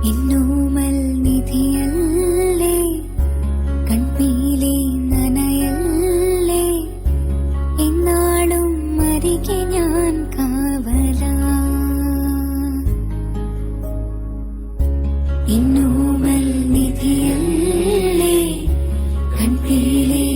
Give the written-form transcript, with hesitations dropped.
എന്നോമൽ നിധിയല്ലേ, കൺപീലി നനയല്ലേ, എന്നാളും അരികെ ഞാൻ കാവലാ. എന്നോമൽ നിധിയല്ലേ, കൺപീലി